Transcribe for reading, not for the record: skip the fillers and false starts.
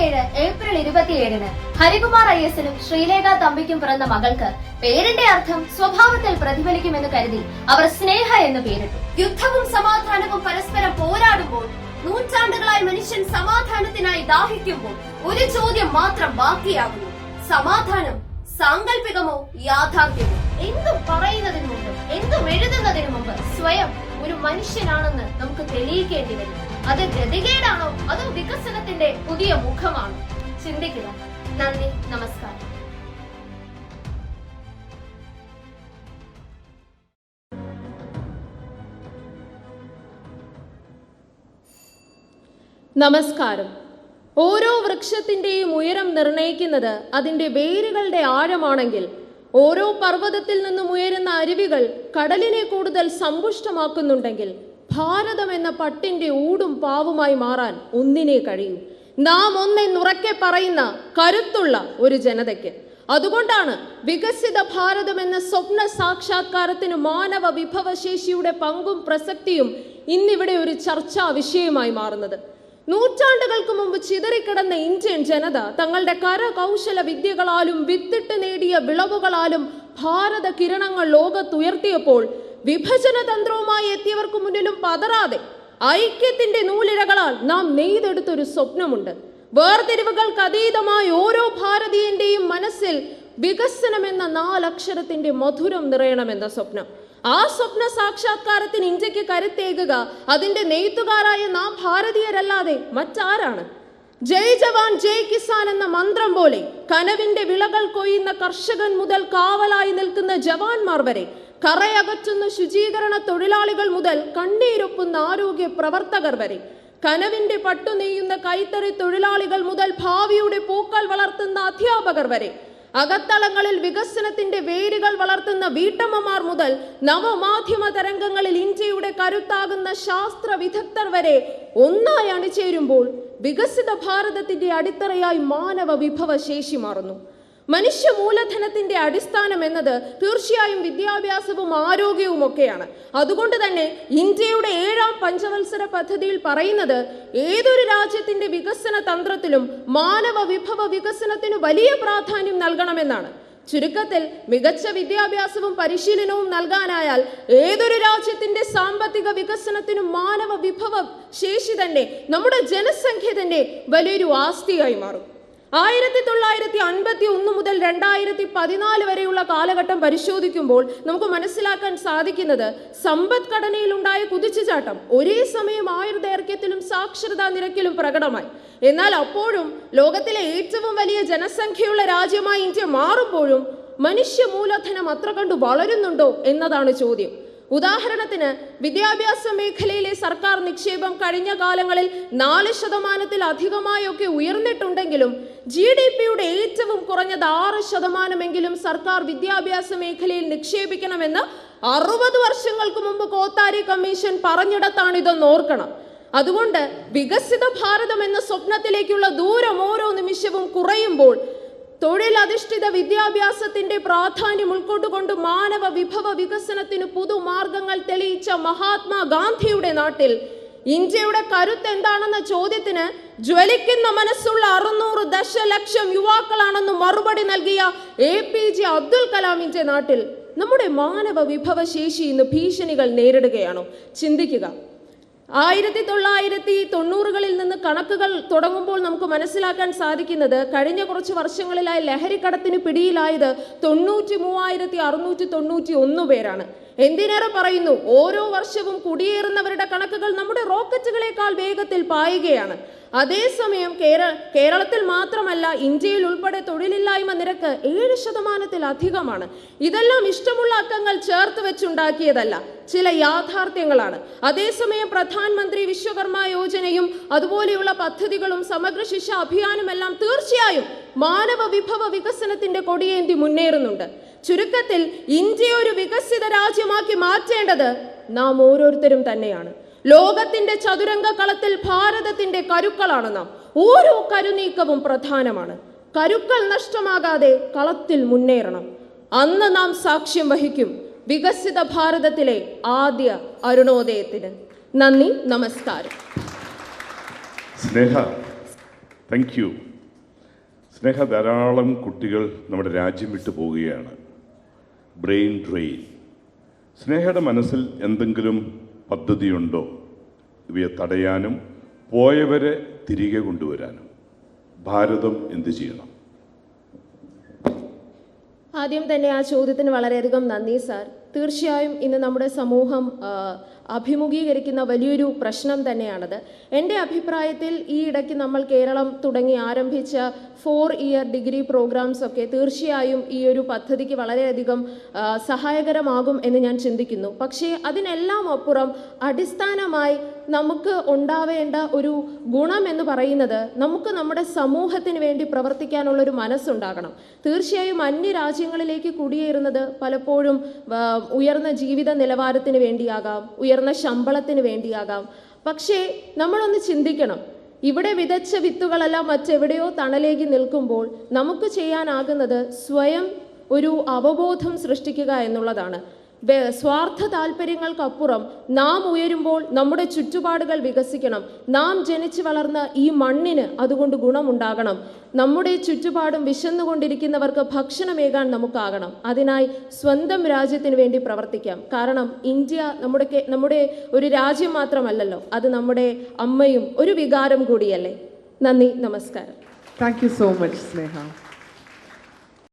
2007 April 27 Harikumar IS-നും Sreelekha തമ്പിക്കും പിറന്ന മകൾക്ക് പേരിന്റെ അർത്ഥം സ്വഭാവത്തിൽ പ്രതിഫലിക്കുമെന്ന് കരുതി അവർ സ്നേഹ എന്ന് പേരിട്ടു. യുദ്ധവും സമാധാനവും പരസ്പരം പോരാടുമ്പോൾ, നൂറ്റാണ്ടുകളായി മനുഷ്യൻ സമാധാനത്തിനായി ദാഹിക്കുമ്പോൾ ഒരു ചോദ്യം മാത്രം ബാക്കിയാകുന്നു: സമാധാനം സാങ്കല്പികമോ യാഥാർത്ഥ്യമോ? എന്തും പറയുന്നതിന് മുമ്പ്, എന്തും എഴുതുന്നതിന് മുമ്പ് സ്വയം ഒരു മനുഷ്യനാണെന്ന് നമുക്ക് തെളിയിക്കേണ്ടി വരും. അത് ഗതികേടാണോ അതോ വികസനത്തിന്റെ പുതിയ മുഖമാണോ? ചിന്തിക്കുക. നന്ദി, നമസ്കാരം. നമസ്കാരം. ഓരോ വൃക്ഷത്തിന്റെയും ഉയരം നിർണയിക്കുന്നത് അതിന്റെ വേരുകളുടെ ആഴമാണെങ്കിൽ, ഓരോ പർവ്വതത്തിൽ നിന്നും ഉയരുന്ന അരുവികൾ കടലിനെ കൂടുതൽ സമ്പുഷ്ടമാക്കുന്നുണ്ടെങ്കിൽ, ഭാരതം എന്ന പട്ടിന്റെ ഊടും പാവുമായി മാറാൻ ഒന്നിനെ കഴിയൂ: നാം ഒന്നെന്നുറക്കെ പറയുന്ന കരുത്തുള്ള ഒരു ജനതയ്ക്ക്. അതുകൊണ്ടാണ് വികസിത ഭാരതം എന്ന സ്വപ്ന സാക്ഷാത്കാരത്തിന് മാനവ വിഭവശേഷിയുടെ പങ്കും പ്രസക്തിയും ഇന്നിവിടെ ഒരു ചർച്ചാ വിഷയമായി മാറുന്നത്. നൂറ്റാണ്ടുകൾക്ക് മുമ്പ് ചിതറിക്കിടന്ന ഇന്ത്യൻ ജനത തങ്ങളുടെ കരകൗശല വിദ്യകളാലും വിത്തിട്ട് നേടിയ വിളവുകളാലും ഭാരത കിരണങ്ങൾ ലോകത്തുയർത്തിയപ്പോൾ, വിഭജന തന്ത്രവുമായി എത്തിയവർക്ക് മുന്നിലും പതറാതെ ഐക്യത്തിന്റെ നൂലിഴകളാൽ നാം നെയ്തെടുത്തൊരു സ്വപ്നമുണ്ട്. വേർതിരിവുകൾക്ക് അതീതമായി ഓരോ ഭാരതീയന്റെയും മനസ്സിൽ വികസനം എന്ന 4 അക്ഷരത്തിന്റെ മധുരം നിറയണമെന്ന സ്വപ്നം. ആ സ്വപ്ന സാക്ഷാത്കാരത്തിന് ഇന്ത്യക്ക് കരുത്തേകുക അതിന്റെ നെയ്ത്തുകാരായ നാം ഭാരതീയരല്ലാതെ മറ്റാരാണ്? ജയ് ജവാൻ ജയ് കിസാൻ എന്ന മന്ത്രം പോലെ കനവിന്റെ വിളകൾ കൊയ്യുന്ന കർഷകൻ മുതൽ കാവലായി നിൽക്കുന്ന ജവാന്മാർ വരെ, കറയകറ്റുന്ന ശുചീകരണ തൊഴിലാളികൾ മുതൽ കണ്ണീരൊപ്പുന്ന ആരോഗ്യ പ്രവർത്തകർ വരെ, കനവിന്റെ പട്ടു നെയ്യുന്ന കൈത്തറി തൊഴിലാളികൾ മുതൽ ഭാവിയുടെ പൂക്കൾ വളർത്തുന്ന അധ്യാപകർ വരെ, അകത്തളങ്ങളിൽ വികസനത്തിന്റെ വേരുകൾ വളർത്തുന്ന വീട്ടമ്മമാർ മുതൽ നവമാധ്യമ തരംഗങ്ങളിൽ ഇന്ത്യയുടെ കരുത്താകുന്ന ശാസ്ത്ര വിദഗ്ധർ വരെ ഒന്നായി അണിചേരുമ്പോൾ വികസിത ഭാരതത്തിന്റെ അടിത്തറയായി മാനവ വിഭവശേഷി മാറുന്നു. മനുഷ്യ മൂലധനത്തിന്റെ അടിസ്ഥാനം എന്നത് തീർച്ചയായും വിദ്യാഭ്യാസവും ആരോഗ്യവും ഒക്കെയാണ്. അതുകൊണ്ട് തന്നെ ഇന്ത്യയുടെ 7ാം പഞ്ചവത്സര പദ്ധതിയിൽ പറയുന്നത് ഏതൊരു രാജ്യത്തിന്റെ വികസന തന്ത്രത്തിലും മാനവ വിഭവ വികസനത്തിന് വലിയ പ്രാധാന്യം നൽകണമെന്നാണ്. ചുരുക്കത്തിൽ, മികച്ച വിദ്യാഭ്യാസവും പരിശീലനവും നൽകാനായാൽ ഏതൊരു രാജ്യത്തിന്റെ സാമ്പത്തിക വികസനത്തിനും മാനവ വിഭവ ശേഷി തന്നെ, നമ്മുടെ ജനസംഖ്യ തന്നെ വലിയൊരു ആസ്തിയായി മാറും. 1951 മുതൽ 2014 വരെയുള്ള കാലഘട്ടം പരിശോധിക്കുമ്പോൾ നമുക്ക് മനസ്സിലാക്കാൻ സാധിക്കുന്നത്, സമ്പദ്ഘടനയിലുണ്ടായ കുതിച്ചുചാട്ടം ഒരേ സമയം ആയുർദൈർഘ്യത്തിലും സാക്ഷരതാ നിരക്കിലും പ്രകടമായി. എന്നാൽ അപ്പോഴും ലോകത്തിലെ ഏറ്റവും വലിയ ജനസംഖ്യയുള്ള രാജ്യമായി ഇന്ത്യ മാറുമ്പോഴും മനുഷ്യ മൂലധനം അത്ര കണ്ടു വളരുന്നുണ്ടോ എന്നതാണ് ചോദ്യം. ഉദാഹരണത്തിന്, വിദ്യാഭ്യാസ മേഖലയിലെ സർക്കാർ നിക്ഷേപം കഴിഞ്ഞ കാലങ്ങളിൽ 4%-അധികമായൊക്കെ ഉയർന്നിട്ടുണ്ടെങ്കിലും GDP-യുടെ ഏറ്റവും കുറഞ്ഞത് 6%-എങ്കിലും സർക്കാർ വിദ്യാഭ്യാസ മേഖലയിൽ നിക്ഷേപിക്കണമെന്ന് 60 വർഷങ്ങൾക്ക് മുമ്പ് കോത്താരി കമ്മീഷൻ പറഞ്ഞിടത്താണിതെന്ന് ഓർക്കണം. അതുകൊണ്ട് വികസിത ഭാരതം എന്ന സ്വപ്നത്തിലേക്കുള്ള ദൂരം ഓരോ നിമിഷവും കുറയുമ്പോൾ, തൊഴിലധിഷ്ഠിത വിദ്യാഭ്യാസത്തിന്റെ പ്രാധാന്യം ഉൾക്കൊണ്ടുകൊണ്ട് മാനവ വിഭവ വികസനത്തിന് പുതുമാർഗങ്ങൾ തെളിയിച്ച മഹാത്മാഗാന്ധിയുടെ നാട്ടിൽ ഇന്ത്യയുടെ കരുത്ത് എന്താണെന്ന ചോദ്യത്തിന് ജ്വലിക്കുന്ന മനസ്സുള്ള 600 ദശലക്ഷം യുവാക്കളാണെന്ന് മറുപടി നൽകിയ APJ അബ്ദുൽ കലാമിന്റെ നാട്ടിൽ നമ്മുടെ മാനവ വിഭവശേഷി ഇന്ന് ഭീഷണികൾ നേരിടുകയാണോ? ചിന്തിക്കുക. 1990കളിൽ നിന്ന് കണക്കുകൾ തുടങ്ങുമ്പോൾ നമുക്ക് മനസ്സിലാക്കാൻ സാധിക്കുന്നത്, കഴിഞ്ഞ കുറച്ച് വർഷങ്ങളിലായി ലഹരിക്കടത്തിന് പിടിയിലായത് 93,691 പേരാണ്. എന്തിനേറെ പറയുന്നു, ഓരോ വർഷവും കുടിയേറുന്നവരുടെ കണക്കുകൾ നമ്മുടെ റോക്കറ്റുകളെക്കാൾ വേഗത്തിൽ പായുകയാണ്. അതേസമയം കേരളത്തിൽ മാത്രമല്ല, ഇന്ത്യയിൽ ഉൾപ്പെടെ തൊഴിലില്ലായ്മ നിരക്ക് 7%-ലധികമാണ്. ഇതെല്ലാം ഇഷ്ടമുള്ള അക്കങ്ങൾ ചേർത്ത് വെച്ചുണ്ടാക്കിയതല്ല, ചില യാഥാർത്ഥ്യങ്ങളാണ്. അതേസമയം പ്രധാനമന്ത്രി വിശ്വകർമ്മ യോജനയും അതുപോലെയുള്ള പദ്ധതികളും സമഗ്ര ശിക്ഷ അഭിയാനും എല്ലാം തീർച്ചയായും മാനവ വിഭവ വികസനത്തിന്റെ കൊടിയേന്തി മുന്നേറുന്നുണ്ട്. ചുരുക്കത്തിൽ, ഇന്ത്യ ഒരു വികസിത രാജ്യമാക്കി മാറ്റേണ്ടത് നാം ഓരോരുത്തരും തന്നെയാണ്. ലോകത്തിന്റെ ചതുരംഗ കളത്തിൽ ഭാരതത്തിന്റെ കരുക്കളാണ് നാം. ഓരോ കരുനീക്കവും പ്രധാനമാണ്. കരുക്കൾ നഷ്ടമാകാതെ കളത്തിൽ മുന്നേറണം. അന്ന് നാം സാക്ഷ്യം വഹിക്കും വികസിത ഭാരതത്തിലെ ആദ്യ അരുണോദയത്തിന്. നന്ദി, നമസ്കാരം. സ്നേഹ, താങ്ക് യു. സ്നേഹ, ധാരാളം കുട്ടികൾ നമ്മുടെ രാജ്യം വിട്ടു പോവുകയാണ്. Brain drain. സ്നേഹയുടെ മനസ്സിൽ എന്തെങ്കിലും പദ്ധതിയുണ്ടോ ഇവയെ തടയാനും പോയവരെ തിരികെ കൊണ്ടുവരാനും? ഭാരതം എന്ത് ചെയ്യണം? ആദ്യം തന്നെ ആ ചോദ്യത്തിന് വളരെയധികം നന്ദി സാർ. തീർച്ചയായും ഇന്ന് നമ്മുടെ സമൂഹം അഭിമുഖീകരിക്കുന്ന വലിയൊരു പ്രശ്നം തന്നെയാണത്. എൻ്റെ അഭിപ്രായത്തിൽ ഈ ഇടയ്ക്ക് നമ്മൾ കേരളം തുടങ്ങി ആരംഭിച്ച 4 ഇയർ ഡിഗ്രി പ്രോഗ്രാംസ് ഒക്കെ തീർച്ചയായും ഈ ഒരു പദ്ധതിക്ക് വളരെയധികം സഹായകരമാകും എന്ന് ഞാൻ ചിന്തിക്കുന്നു. പക്ഷേ അതിനെല്ലാം അപ്പുറം അടിസ്ഥാനമായി നമുക്ക് ഉണ്ടാവേണ്ട ഒരു ഗുണം എന്ന് പറയുന്നത് നമുക്ക് നമ്മുടെ സമൂഹത്തിന് വേണ്ടി പ്രവർത്തിക്കാനുള്ളൊരു മനസ്സുണ്ടാകണം. തീർച്ചയായും അന്യ രാജ്യങ്ങളിലേക്ക് കുടിയേറുന്നത് പലപ്പോഴും ഉയർന്ന ജീവിത നിലവാരത്തിന് വേണ്ടിയാകാം, ഉയർന്ന ശമ്പളത്തിന് വേണ്ടിയാകാം. പക്ഷേ നമ്മളൊന്ന് ചിന്തിക്കണം, ഇവിടെ വിതച്ച വിത്തുകളെല്ലാം മറ്റെവിടെയോ തണലേകി നിൽക്കുമ്പോൾ നമുക്ക് ചെയ്യാനാകുന്നത് സ്വയം ഒരു അവബോധം സൃഷ്ടിക്കുക എന്നുള്ളതാണ്. സ്വാർത്ഥ താല്പര്യങ്ങൾക്കപ്പുറം നാം ഉയരുമ്പോൾ നമ്മുടെ ചുറ്റുപാടുകൾ വികസിക്കണം. നാം ജനിച്ചു വളർന്ന ഈ മണ്ണിന് അതുകൊണ്ട് ഗുണമുണ്ടാകണം. നമ്മുടെ ചുറ്റുപാടും വിശന്നുകൊണ്ടിരിക്കുന്നവർക്ക് ഭക്ഷണമേകാൻ നമുക്കാകണം. അതിനായി സ്വന്തം രാജ്യത്തിന് വേണ്ടി പ്രവർത്തിക്കാം. കാരണം ഇന്ത്യ നമ്മുടെ ഒരു രാജ്യം മാത്രമല്ലല്ലോ, അത് നമ്മുടെ അമ്മയും ഒരു വികാരം കൂടിയല്ലേ. നന്ദി, നമസ്കാരം. Thank you so much, Sneha.